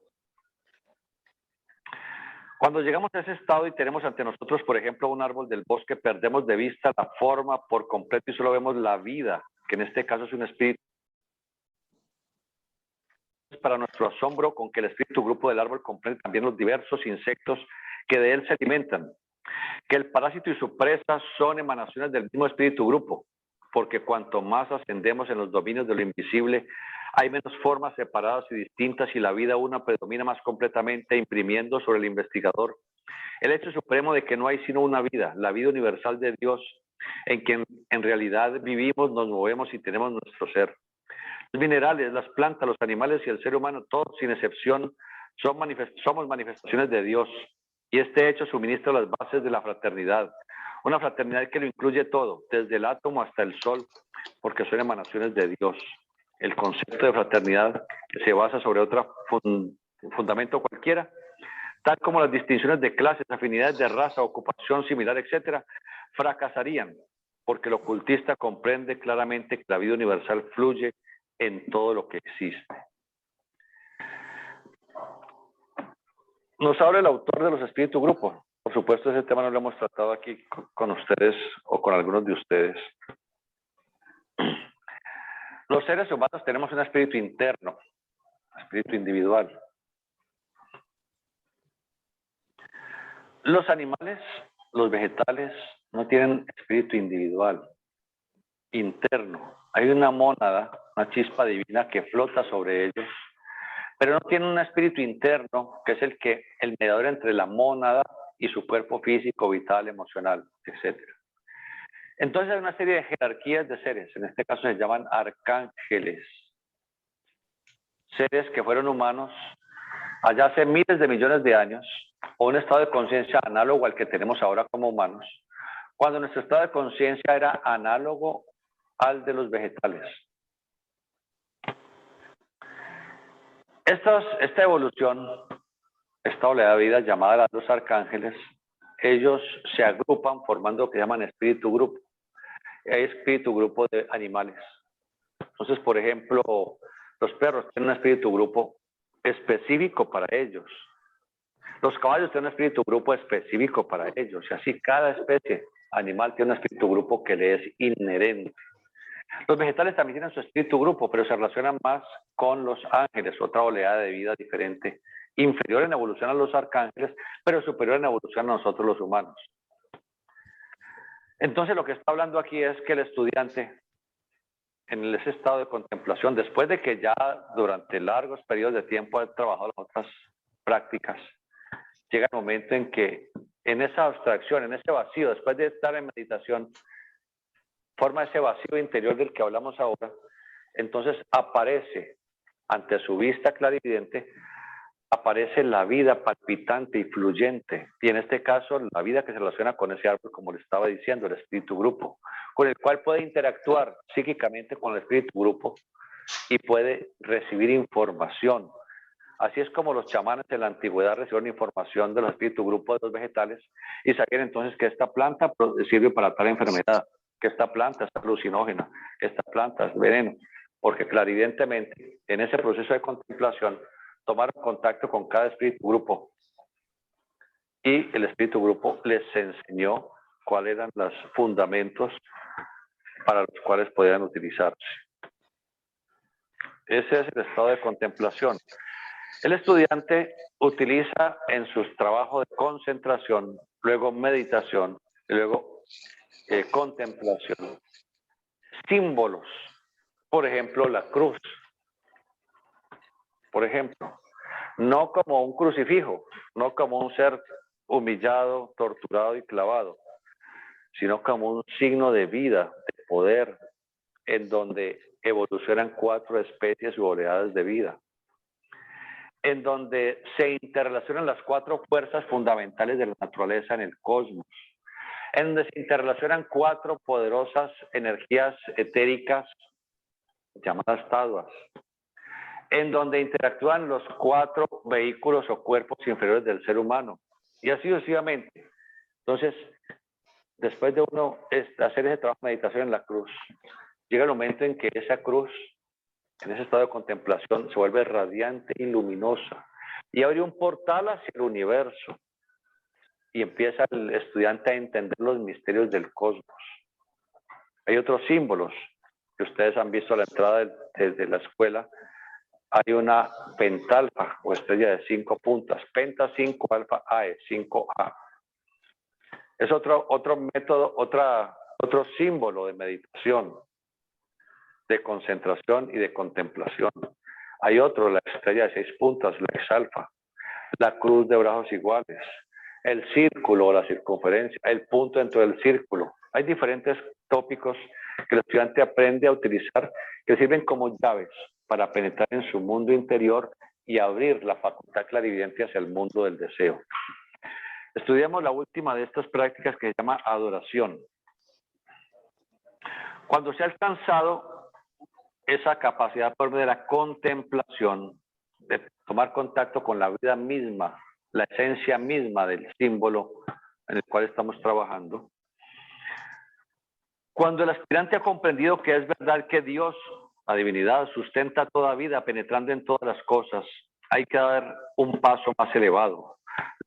Cuando llegamos a ese estado y tenemos ante nosotros, por ejemplo, un árbol del bosque, perdemos de vista la forma por completo y solo vemos la vida, que en este caso es un espíritu. Para nuestro asombro con que el espíritu grupo del árbol comprende también los diversos insectos que de él se alimentan, que el parásito y su presa son emanaciones del mismo espíritu grupo, porque cuanto más ascendemos en los dominios de lo invisible, hay menos formas separadas y distintas y la vida una predomina más completamente, imprimiendo sobre el investigador el hecho supremo de que no hay sino una vida, la vida universal de Dios, en quien en realidad vivimos, nos movemos y tenemos nuestro ser. Los minerales, las plantas, los animales y el ser humano, todos sin excepción, somos manifestaciones de Dios. Y este hecho suministra las bases de la fraternidad. Una fraternidad que lo incluye todo, desde el átomo hasta el sol, porque son emanaciones de Dios. El concepto de fraternidad que se basa sobre otro fundamento cualquiera, tal como las distinciones de clases, afinidades de raza, ocupación similar, etcétera, fracasarían porque el ocultista comprende claramente que la vida universal fluye en todo lo que existe. Nos habla el autor de los espíritus grupos. Por supuesto, ese tema no lo hemos tratado aquí con ustedes o con algunos de ustedes. Los seres humanos tenemos un espíritu interno, un espíritu individual. Los animales, los vegetales, no tienen espíritu individual, interno. Hay una mónada, una chispa divina que flota sobre ellos, pero no tienen un espíritu interno, que es el mediador entre la mónada y su cuerpo físico, vital, emocional, etc. Entonces hay una serie de jerarquías de seres, en este caso se llaman arcángeles. Seres que fueron humanos allá hace miles de millones de años, o un estado de conciencia análogo al que tenemos ahora como humanos, cuando nuestro estado de conciencia era análogo al de los vegetales. Esta evolución, esta oleada de vida llamada los arcángeles, ellos se agrupan formando lo que llaman espíritu grupo. Hay espíritu grupo de animales. Entonces, por ejemplo, los perros tienen un espíritu grupo específico para ellos. Los caballos tienen un espíritu grupo específico para ellos. Y así cada especie animal tiene un espíritu grupo que le es inherente. Los vegetales también tienen su espíritu grupo, pero se relacionan más con los ángeles, otra oleada de vida diferente, inferior en evolución a los arcángeles, pero superior en evolución a nosotros los humanos. Entonces lo que está hablando aquí es que el estudiante, en ese estado de contemplación, después de que ya durante largos periodos de tiempo ha trabajado las otras prácticas, llega el momento en que en esa abstracción, en ese vacío, después de estar en meditación, forma ese vacío interior del que hablamos ahora, entonces aparece ante su vista clarividente, aparece la vida palpitante y fluyente, y en este caso la vida que se relaciona con ese árbol, como le estaba diciendo, el espíritu grupo, con el cual puede interactuar psíquicamente con el espíritu grupo y puede recibir información. Así es como los chamanes de la antigüedad recibieron información del espíritu grupo de los vegetales y sabían entonces que esta planta sirve para tal enfermedad, que esta planta es alucinógena, que esta planta es veneno, porque clarividentemente en ese proceso de contemplación tomaron contacto con cada espíritu grupo y el espíritu grupo les enseñó cuáles eran los fundamentos para los cuales podían utilizarse. Ese es el estado de contemplación. El estudiante utiliza en sus trabajos de concentración, luego meditación y luego contemplación, símbolos. Por ejemplo, la cruz. Por ejemplo, no como un crucifijo, no como un ser humillado, torturado y clavado, sino como un signo de vida, de poder, en donde evolucionan 4 especies u oleadas de vida, en donde se interrelacionan las 4 fuerzas fundamentales de la naturaleza en el cosmos, en donde se interrelacionan 4 poderosas energías etéricas llamadas taduas, en donde interactúan los 4 vehículos o cuerpos inferiores del ser humano, y así sucesivamente. Entonces, después de uno hacer ese trabajo de meditación en la cruz, llega el momento en que esa cruz, en ese estado de contemplación, se vuelve radiante y luminosa, y abre un portal hacia el universo, y empieza el estudiante a entender los misterios del cosmos. Hay otros símbolos que ustedes han visto a la entrada desde la escuela. Hay una pentalfa o estrella de 5 puntas, penta 5 alfa AE, 5A. Es otro método, otro símbolo de meditación, de concentración y de contemplación. Hay otro, la estrella de 6 puntas, la exalfa, la cruz de brazos iguales, el círculo o la circunferencia, el punto dentro del círculo. Hay diferentes tópicos que el estudiante aprende a utilizar que sirven como llaves para penetrar en su mundo interior y abrir la facultad clarividente hacia el mundo del deseo. Estudiamos la última de estas prácticas que se llama adoración. Cuando se ha alcanzado esa capacidad por medio de la contemplación, de tomar contacto con la vida misma, la esencia misma del símbolo en el cual estamos trabajando, Cuando el aspirante ha comprendido que es verdad que Dios, la divinidad, sustenta toda vida penetrando en todas las cosas, hay que dar un paso más elevado.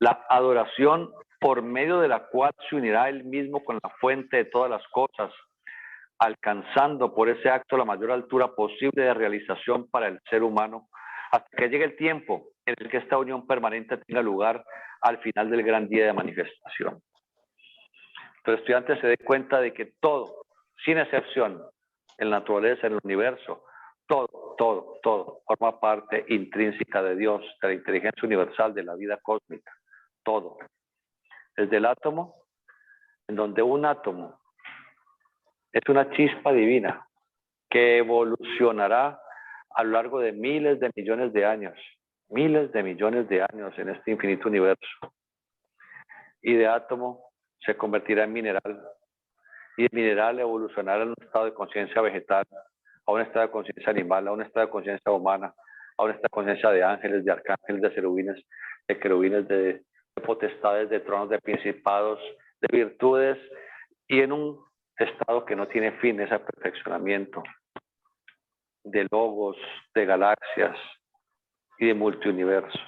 La adoración por medio de la cual se unirá él mismo con la fuente de todas las cosas, alcanzando por ese acto la mayor altura posible de realización para el ser humano, hasta que llegue el tiempo en el que esta unión permanente tenga lugar al final del gran día de manifestación. El estudiante se dé cuenta de que todo, sin excepción, en la naturaleza, en el universo, todo forma parte intrínseca de Dios, de la inteligencia universal, de la vida cósmica. Todo. Desde el átomo, en donde un átomo es una chispa divina que evolucionará a lo largo de miles de millones de años en este infinito universo. Y de átomo se convertirá en mineral, y el mineral evolucionará en un estado de conciencia vegetal, a un estado de conciencia animal, a un estado de conciencia humana, a un estado de conciencia de ángeles, de arcángeles, de serubines, de querubines, de potestades, de tronos, de principados, de virtudes, y en un estado que no tiene fin, ese perfeccionamiento de logos, de galaxias y de multiuniversos.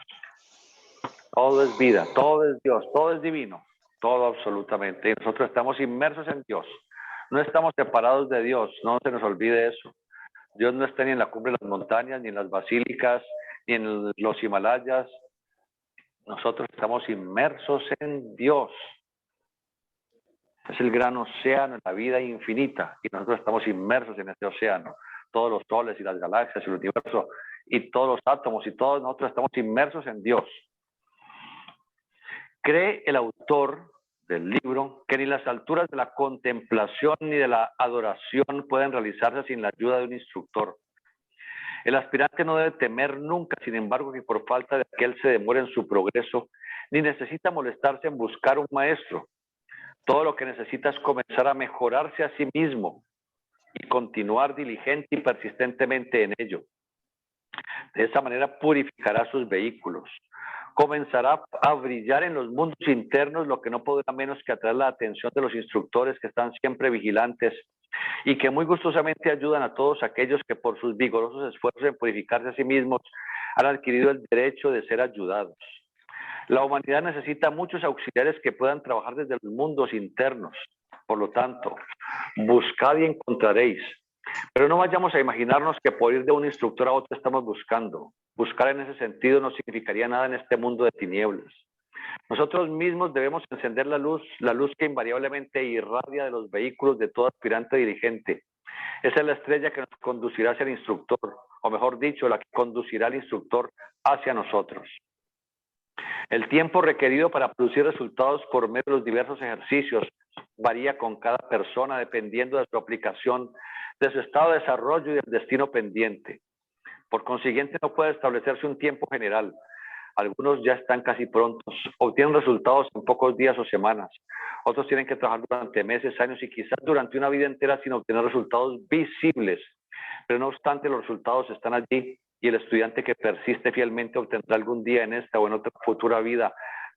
Todo es vida, todo es Dios, todo es divino, todo absolutamente. Y nosotros estamos inmersos en Dios. No estamos separados de Dios, no se nos olvide eso. Dios no está ni en la cumbre de las montañas, ni en las basílicas, ni en los Himalayas. Nosotros estamos inmersos en Dios. Es el gran océano, la vida infinita, y nosotros estamos inmersos en este océano. Todos los soles y las galaxias y el universo y todos los átomos y todos nosotros estamos inmersos en Dios. Cree el autor del libro que ni las alturas de la contemplación ni de la adoración pueden realizarse sin la ayuda de un instructor. El aspirante no debe temer nunca, sin embargo, que por falta de que él se demore en su progreso, ni necesita molestarse en buscar un maestro. Todo lo que necesita es comenzar a mejorarse a sí mismo y continuar diligente y persistentemente en ello. De esa manera purificará sus vehículos. Comenzará a brillar en los mundos internos, lo que no podrá menos que atraer la atención de los instructores que están siempre vigilantes y que muy gustosamente ayudan a todos aquellos que por sus vigorosos esfuerzos en purificarse a sí mismos han adquirido el derecho de ser ayudados. La humanidad necesita muchos auxiliares que puedan trabajar desde los mundos internos. Por lo tanto, buscad y encontraréis. Pero no vayamos a imaginarnos que por ir de un instructor a otro estamos buscando. Buscar en ese sentido no significaría nada en este mundo de tinieblas. Nosotros mismos debemos encender la luz que invariablemente irradia de los vehículos de todo aspirante dirigente. Esa es la estrella que nos conducirá hacia el instructor, o mejor dicho, la que conducirá al instructor hacia nosotros. El tiempo requerido para producir resultados por medio de los diversos ejercicios varía con cada persona dependiendo de su aplicación, de su estado de desarrollo y del destino pendiente. Por consiguiente, no puede establecerse un tiempo general. Algunos ya están casi prontos, obtienen resultados en pocos días o semanas. Otros tienen que trabajar durante meses, años y quizás durante una vida entera sin obtener resultados visibles. Pero no obstante, los resultados están allí y el estudiante que persiste fielmente obtendrá algún día en esta o en otra futura vida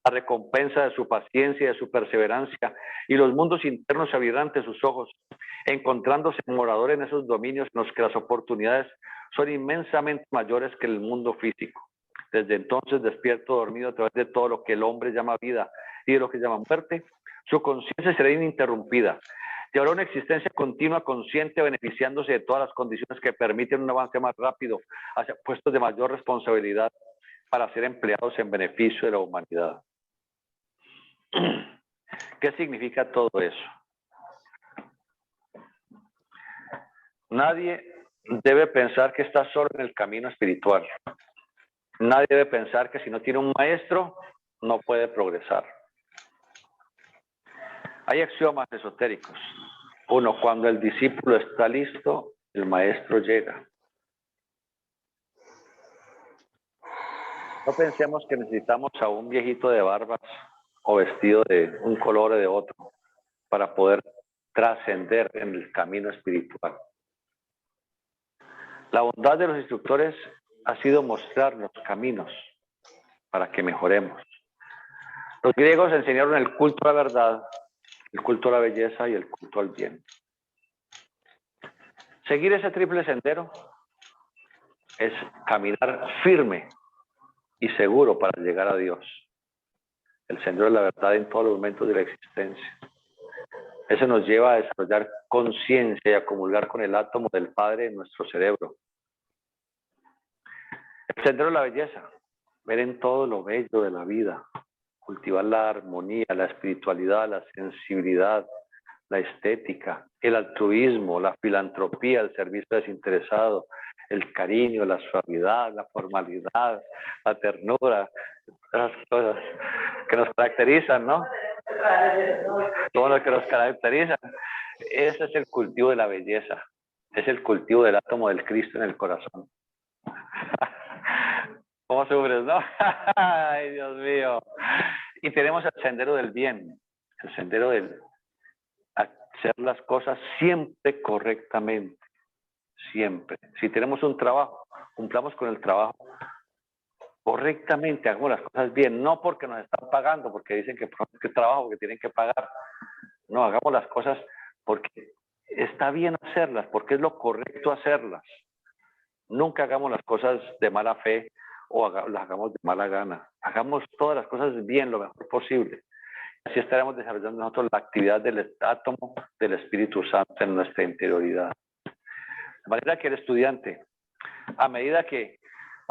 la recompensa de su paciencia y de su perseverancia, y los mundos internos se abrirán ante sus ojos, encontrándose morador en esos dominios en los que las oportunidades son inmensamente mayores que el mundo físico. Desde entonces, despierto, dormido a través de todo lo que el hombre llama vida y de lo que llama muerte, su conciencia será ininterrumpida. Llevará una existencia continua, consciente, beneficiándose de todas las condiciones que permiten un avance más rápido hacia puestos de mayor responsabilidad para ser empleados en beneficio de la humanidad. ¿Qué significa todo eso? Nadie debe pensar que está solo en el camino espiritual. Nadie debe pensar que si no tiene un maestro, no puede progresar. Hay axiomas esotéricos. Uno, cuando el discípulo está listo, el maestro llega. No pensemos que necesitamos a un viejito de barbas o vestido de un color o de otro para poder trascender en el camino espiritual. La bondad de los instructores ha sido mostrarnos caminos para que mejoremos. Los griegos enseñaron el culto a la verdad, el culto a la belleza y el culto al bien. Seguir ese triple sendero es caminar firme y seguro para llegar a Dios. El sendero de la verdad en todos los momentos de la existencia. Eso nos lleva a desarrollar conciencia y a comulgar con el átomo del Padre en nuestro cerebro. El sendero de la belleza, ver en todo lo bello de la vida, cultivar la armonía, la espiritualidad, la sensibilidad, la estética, el altruismo, la filantropía, el servicio desinteresado, el cariño, la suavidad, la formalidad, la ternura, las cosas que nos caracterizan, ¿no? Todo lo que nos caracteriza. Ese es el cultivo de la belleza. Es el cultivo del átomo del Cristo en el corazón. ¿Cómo sufres, no? Ay, Dios mío. Y tenemos el sendero del bien, el sendero del hacer las cosas siempre correctamente. Siempre. Si tenemos un trabajo, cumplamos con el trabajo correctamente, hagamos las cosas bien, no porque nos están pagando, porque dicen que trabajo, porque tienen que pagar. No, hagamos las cosas porque está bien hacerlas, porque es lo correcto hacerlas. Nunca hagamos las cosas de mala fe o las hagamos de mala gana. Hagamos todas las cosas bien, lo mejor posible. Así estaremos desarrollando nosotros la actividad del átomo del Espíritu Santo en nuestra interioridad. De manera que el estudiante, a medida que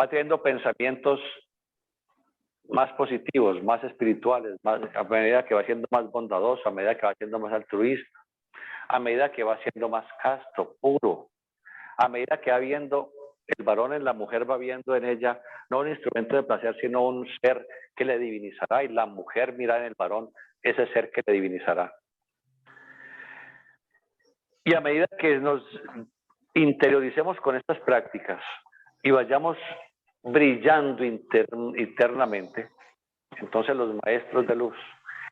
va teniendo pensamientos más positivos, más espirituales, a medida que va siendo más bondadoso, a medida que va siendo más altruista, a medida que va siendo más casto, puro, a medida que va viendo el varón en la mujer, va viendo en ella no un instrumento de placer, sino un ser que le divinizará, y la mujer mira en el varón ese ser que le divinizará. Y a medida que nos interioricemos con estas prácticas y vayamos brillando internamente, entonces los maestros de luz,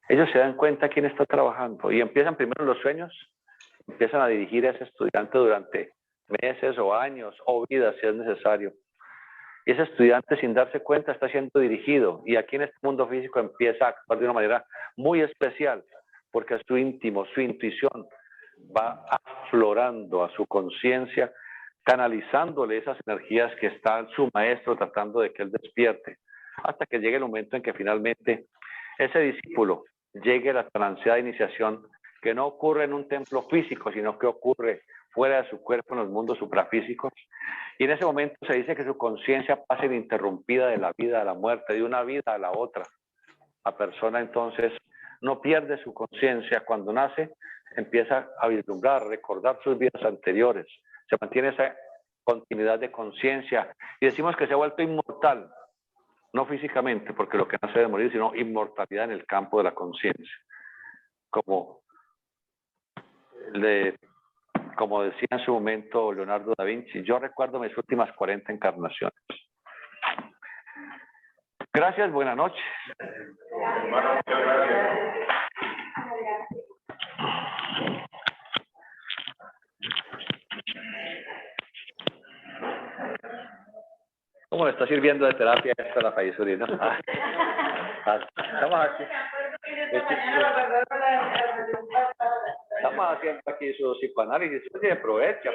ellos se dan cuenta quién está trabajando y empiezan primero los sueños, empiezan a dirigir a ese estudiante durante meses o años o vidas si es necesario. Y ese estudiante, sin darse cuenta, está siendo dirigido, y aquí en este mundo físico empieza a actuar de una manera muy especial, porque su íntimo, su intuición va aflorando a su conciencia, canalizándole esas energías que está su maestro tratando de que él despierte, hasta que llegue el momento en que finalmente ese discípulo llegue a la tan ansiada iniciación, que no ocurre en un templo físico, sino que ocurre fuera de su cuerpo en los mundos suprafísicos. Y en ese momento se dice que su conciencia pasa ininterrumpida de la vida a la muerte, de una vida a la otra. La persona entonces no pierde su conciencia. Cuando nace, empieza a vislumbrar, recordar sus vidas anteriores. Se mantiene esa continuidad de conciencia y decimos que se ha vuelto inmortal, no físicamente, porque lo que no se debe morir, sino inmortalidad en el campo de la conciencia. Como decía en su momento Leonardo da Vinci, yo recuerdo mis últimas 40 encarnaciones. Gracias, buenas noches. ¿Cómo le está sirviendo de terapia esta la fallecerina? Estamos aquí. Estamos haciendo aquí su psicoanálisis. Oye, aproveche.